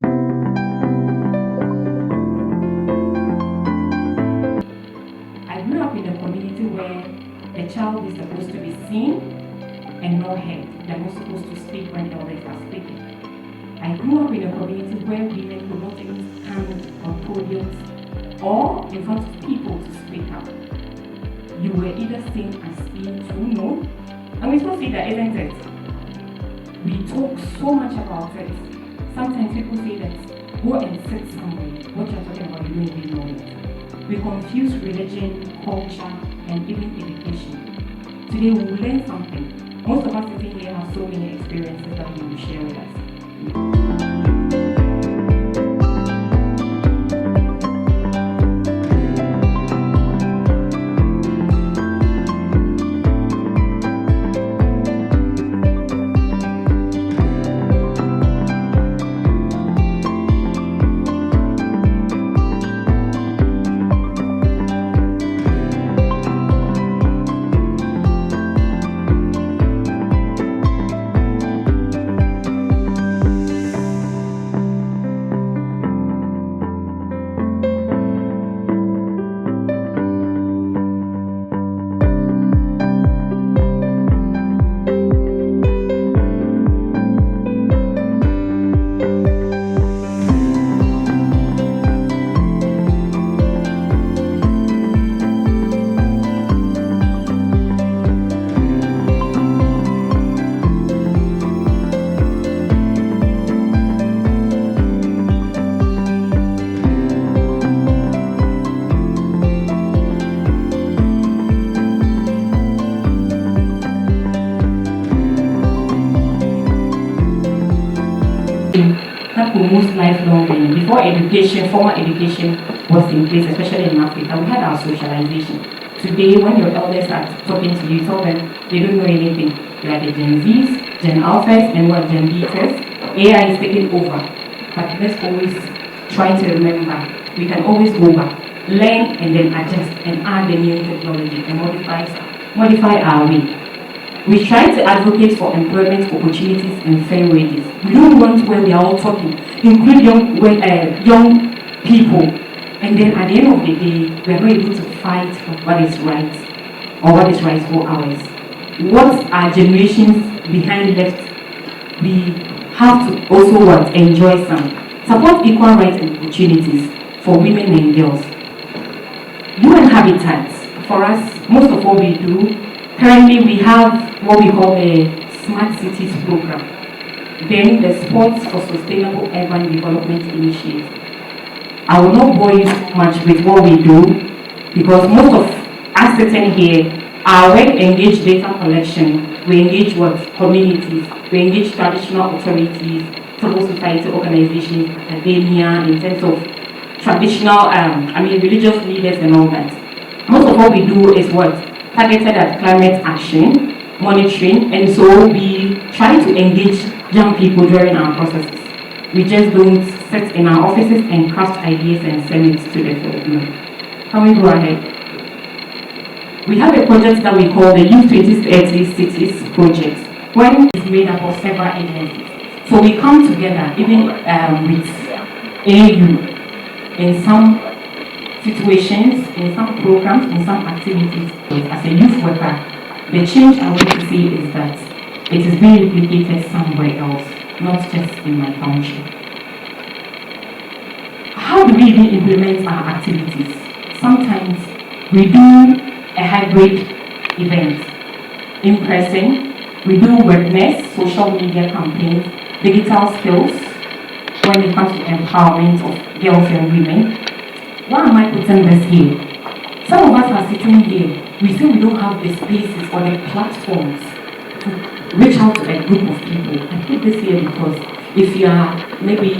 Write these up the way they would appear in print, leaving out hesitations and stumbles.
I grew up in a community where the child is supposed to be seen and not heard. They're not supposed to speak when elders are speaking. I grew up in a community where women could not even stand on podiums or in front of people to speak up. You were either seen as being too low, and we still see that, isn't it? We talk so much about it. Sometimes people say that go and sit somewhere. What you're talking about, you don't even know it. We confuse religion, culture, and even education. Today we will learn something. Most of us sitting here have so many experiences that we will share with us. That promotes lifelong learning. Before education, formal education was in place, especially in Africa, we had our socialization. Today, when your elders are talking to you, you tell them they don't know anything. They are the Gen Zs, Gen Alphas, and what Gen Betas. AI is taking over. But let's always try to remember, we can always go back, learn and then adjust and add the new technology and modify our way. We try to advocate for employment opportunities and fair wages. We don't want where we are all talking, include young people, and then at the end of the day, we are not able to fight for what is right or what is right for ours. What our generations behind left, we have to also enjoy some. Support equal rights and opportunities for women and girls. UN Habitats, for us, most of what we do, currently we have what we call the Smart Cities Program. Then the Sports for Sustainable Urban Development Initiative. I will not bore you so much with what we do because most of us sitting here, our work engage data collection, we engage communities, we engage traditional authorities, civil society organizations, academia, in terms of traditional, religious leaders and all that. Most of what we do is targeted at climate action, monitoring, and so we try to engage young people during our processes. We just don't sit in our offices and craft ideas and send it to the field. No. Can we go ahead? We have a project that we call the Youth 2030 Cities Project, when it's made up of several agencies. So we come together, even with AU, in some situations, in some programs, in some activities. As a youth worker, the change I want to see is that it is being replicated somewhere else, not just in my country. How do we even implement our activities? Sometimes we do a hybrid event in person, we do awareness, social media campaigns, digital skills when it comes to empowerment of girls and women. Why am I putting this here? Some of us are sitting here, we say we don't have the spaces or the platforms to reach out to a group of people. I put this here because if you are maybe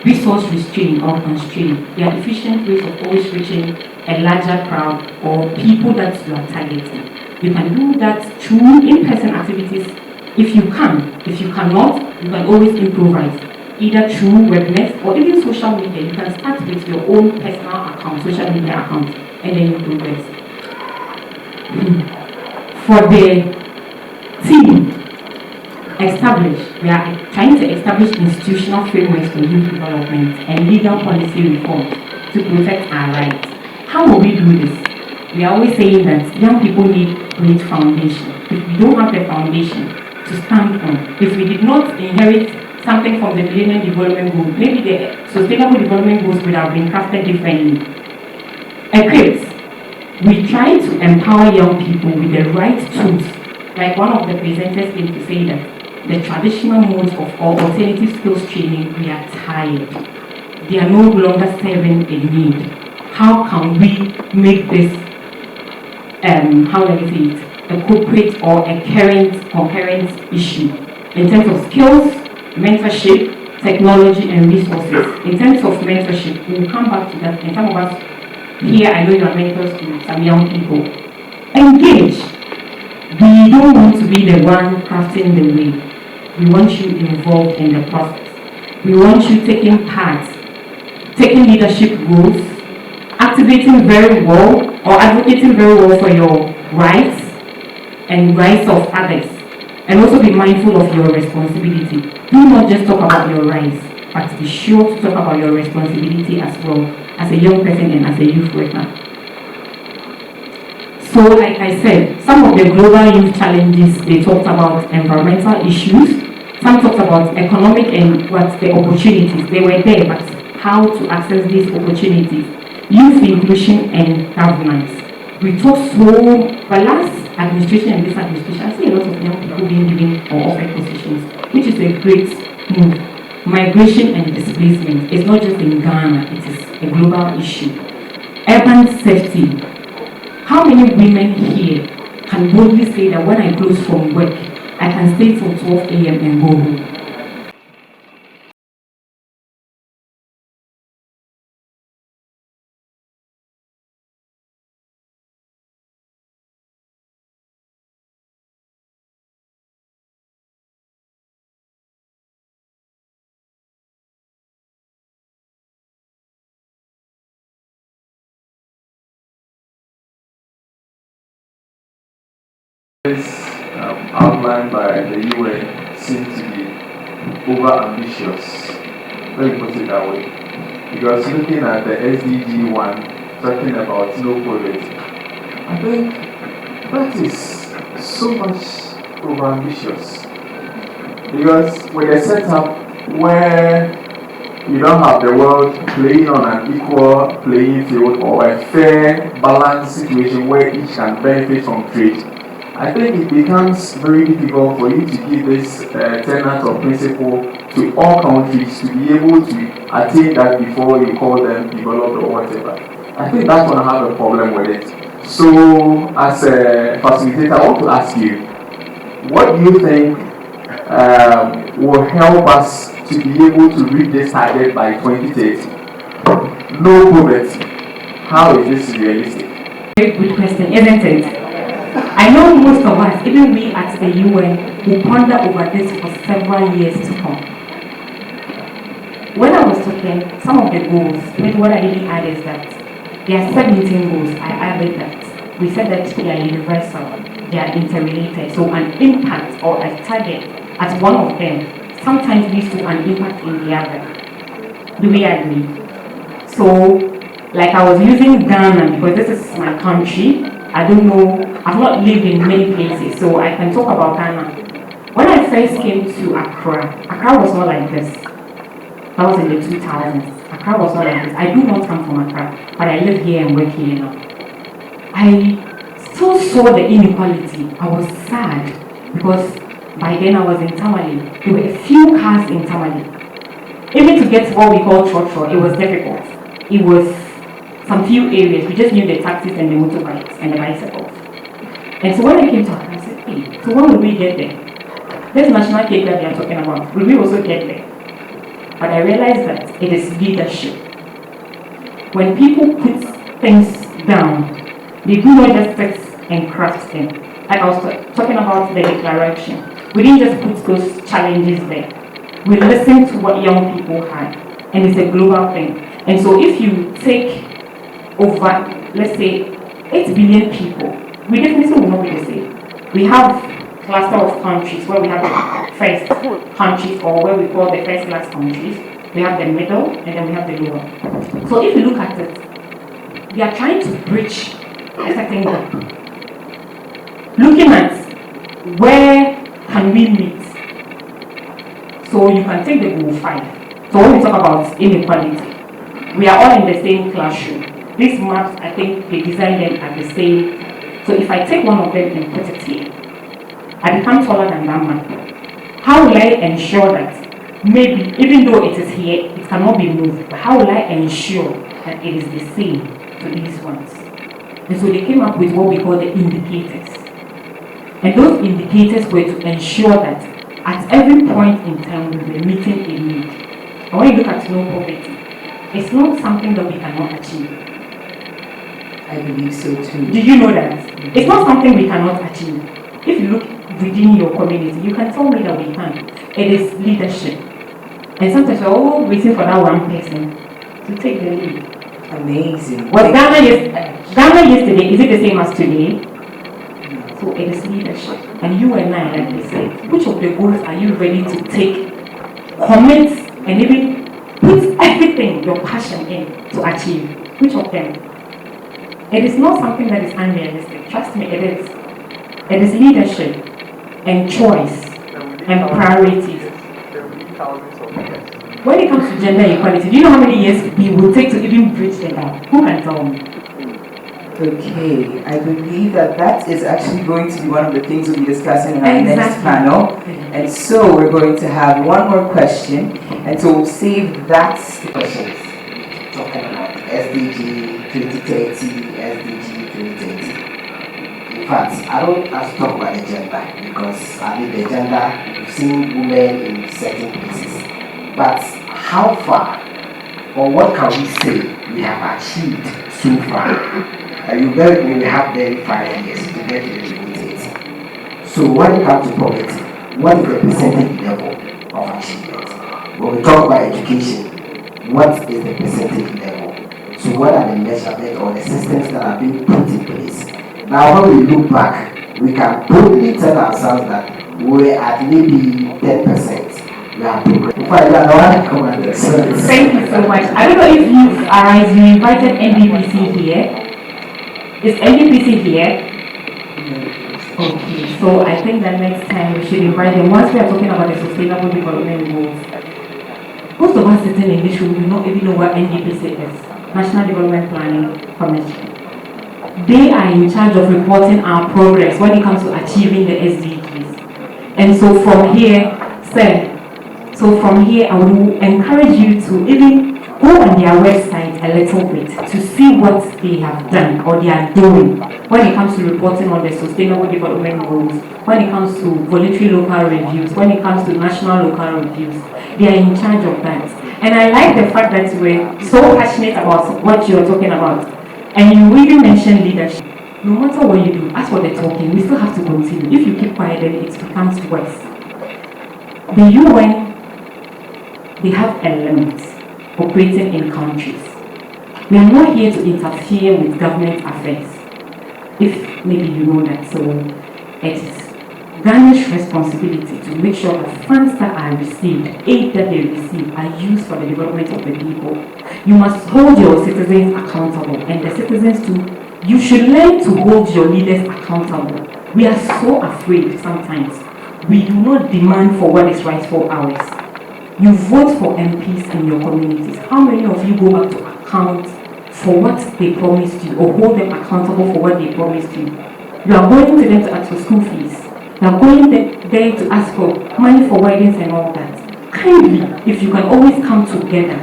resource restrained or constrained, there are efficient ways of always reaching a larger crowd or people that you are targeting. You can do that through in-person activities if you can. If you cannot, you can always improvise, either through webinars or even social media. You can start with your own personal account, social media account, and then you progress. For the team, we are trying to establish institutional frameworks for youth development and legal policy reform to protect our rights. How will we do this? We are always saying that young people need great foundation. If we don't have the foundation to stand on, if we did not inherit something from the Millennium Development Goals, maybe the Sustainable Development Goals would have been crafted differently. Equipped, we try to empower young people with the right tools. Like one of the presenters came to say that the traditional modes of or alternative skills training, we are tired. They are no longer serving a need. How can we make this, how let me say it, a corporate or a concurrent issue in terms of skills, mentorship, technology, and resources. In terms of mentorship, we will come back to that. And some of us here, I know you are mentors to some young people. Engage. We don't want to be the one crafting the way. We want you involved in the process. We want you taking part, taking leadership roles, activating very well or advocating very well for your rights and rights of others. And also be mindful of your responsibility. Do not just talk about your rights, but be sure to talk about your responsibility as well as a young person and as a youth worker. So like I said, some of the global youth challenges, they talked about environmental issues, some talked about economic and what the opportunities, they were there, but how to access these opportunities. Youth inclusion and governance. We talk but last administration and this administration, I see a lot of young people being given or offered positions, which is a great move. Migration and displacement is not just in Ghana, it is a global issue. Urban safety. How many women here can boldly say that when I close from work, I can stay till 12 a.m. and go home? Outlined by the UN seem to be over-ambitious. Let me put it that way. Because looking at the SDG 1, talking about no poverty, I think that is so much over-ambitious. Because with a setup where you don't have the world playing on an equal playing field or a fair, balanced situation where each can benefit from trade, I think it becomes very difficult for you to give this tenet of principle to all countries to be able to attain that before you call them developed or whatever. I think that's going to have a problem with it. So, as a facilitator, I want to ask you, what do you think will help us to be able to reach this target by 2030? No poverty. How is this realistic? Very good question, isn't it? I know most of us, even we at the UN, will ponder over this for several years to come. When I was talking, some of the goals, what I really add is that there are 17 goals. I added that. We said that they are universal, they are interrelated. So an impact or a target at one of them sometimes leads to an impact in the other. Do we agree? So, like I was using Ghana because this is my country. I don't know, I've not lived in many places, so I can talk about Ghana. When I first came to Accra was not like this. That was in the 2000s. Accra was not like this. I do not come from Accra, but I live here and work here now. I still saw the inequality. I was sad because by then I was in Tamale. There were a few cars in Tamale. Even to get to what we call Church, it was difficult. It was some few areas, we just knew the taxis and the motorbikes and the bicycles. And so when I came to Accra, I said, hey, so when will we get there? This national cake that they are talking about, will we also get there? But I realized that it is leadership. When people put things down, they do not just fix and craft them. Like I was talking about the declaration. We didn't just put those challenges there. We listened to what young people had, and it's a global thing. And so if you take over, let's say, 8 billion people, we definitely will not be the same. We have cluster of countries where we have the first countries, or where we call the first class countries. We have the middle, and then we have the lower. So if you look at it, we are trying to bridge a certain gap. Looking at where can we meet. So you can take the goal 5. So when we talk about inequality, we are all in the same classroom. These maps, I think they design them at the same. So if I take one of them and put it here, I become taller than that man. How will I ensure that maybe, even though it is here, it cannot be moved, but how will I ensure that it is the same to these ones? And so they came up with what we call the indicators. And those indicators were to ensure that at every point in time we were meeting a need. And when you look at no poverty, it's not something that we cannot achieve. I believe so too. Do you know that? It's not something we cannot achieve. If you look within your community, you can tell me that we can. It is leadership. And sometimes we're all waiting for that one person to take the lead. Amazing. Was Ghana yesterday, is it the same as today? So it is leadership. And you and I, like they said, which of the goals are you ready to take, commit, and even put everything, your passion in to achieve? Which of them? It is not something that is unrealistic. Trust me, it is. It is leadership and choice and priorities. When it comes to gender equality, do you know how many years we will take to even bridge the gap? Who can tell me? Okay, I believe that is actually going to be one of the things we'll be discussing in our next panel. And so we're going to have one more question, and so we'll save that question. Talking about SDG 2030, SDG 2030. In fact, I don't have to talk about the gender, because I mean the gender, we've seen women in certain places. But how far, or what can we say we have achieved so far? You we have barely 5 years to get to the 2030. So when it comes to poverty, what is the percentage level of achievement? When we talk about education, what is the percentage level? So what are the measurements or the systems that are being put in place? Now when we look back, we can boldly tell ourselves that we're at maybe 10%. We are progressing. Thank you so much. I don't know if you invited NDPC here. Is NDPC here? Okay, so I think that next time we should invite them. Once we are talking about the sustainable development goals, most of us sitting in this room do not even know what NDPC is, National Development Planning Commission. They are in charge of reporting our progress when it comes to achieving the SDGs. And so from here, I would encourage you to even go on their website a little bit to see what they have done or they are doing when it comes to reporting on the sustainable development goals, when it comes to voluntary local reviews, when it comes to national local reviews. They are in charge of that. And I like the fact that we're so passionate about what you're talking about. And you even mentioned leadership. No matter what you do, as for the talking, we still have to continue. If you keep quiet, then it becomes worse. The UN, they have elements operating in countries. We are not here to interfere with government affairs, if maybe you know that. So it is Ghana's responsibility to make sure the funds that are received, aid that they receive, are used for the development of the people. You must hold your citizens accountable, and the citizens too, you should learn to hold your leaders accountable. We are so afraid sometimes. We do not demand for what is right for ours. You vote for MPs in your communities. How many of you go back to account for what they promised you, or hold them accountable for what they promised you? You are going to them to ask for school fees. You are going there to ask for money for weddings and all that. Kindly, if you can always come together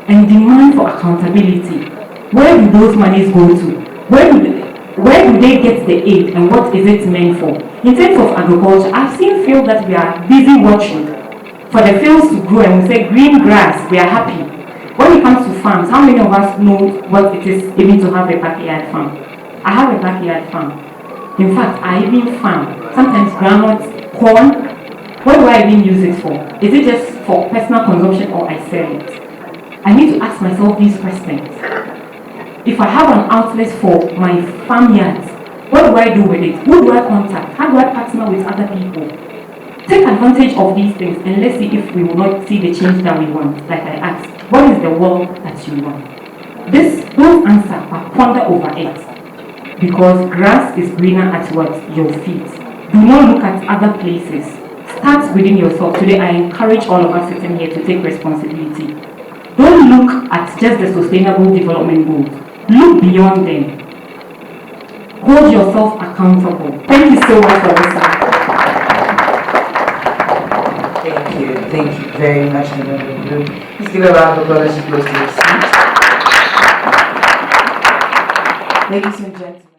and demand for accountability, where do those monies go to? Where do they get the aid, and what is it meant for? In terms of agriculture, I've seen fields that we are busy watching for the fields to grow, and we say green grass, we are happy. When it comes to farms, how many of us know what it is even to have a backyard farm? I have a backyard farm. In fact, I even farm. Sometimes groundnuts, corn. What do I even use it for? Is it just for personal consumption, or I sell it? I need to ask myself these questions. If I have an outlet for my farmyard, What do I do with it? Who do I contact? How do I partner with other people? Take advantage of these things and let's see if we will not see the change that we want. Like I asked, what is the world that you want? Don't answer, but ponder over it. Because grass is greener at what? Your feet. Do not look at other places. Start within yourself. Today I encourage all of us sitting here to take responsibility. Don't look at just the sustainable development goals. Look beyond them. Hold yourself accountable. Thank you so much for listening. Thank you very much, Madam Blue. Please give a round of applause as you close to your seat. Ladies and gentlemen.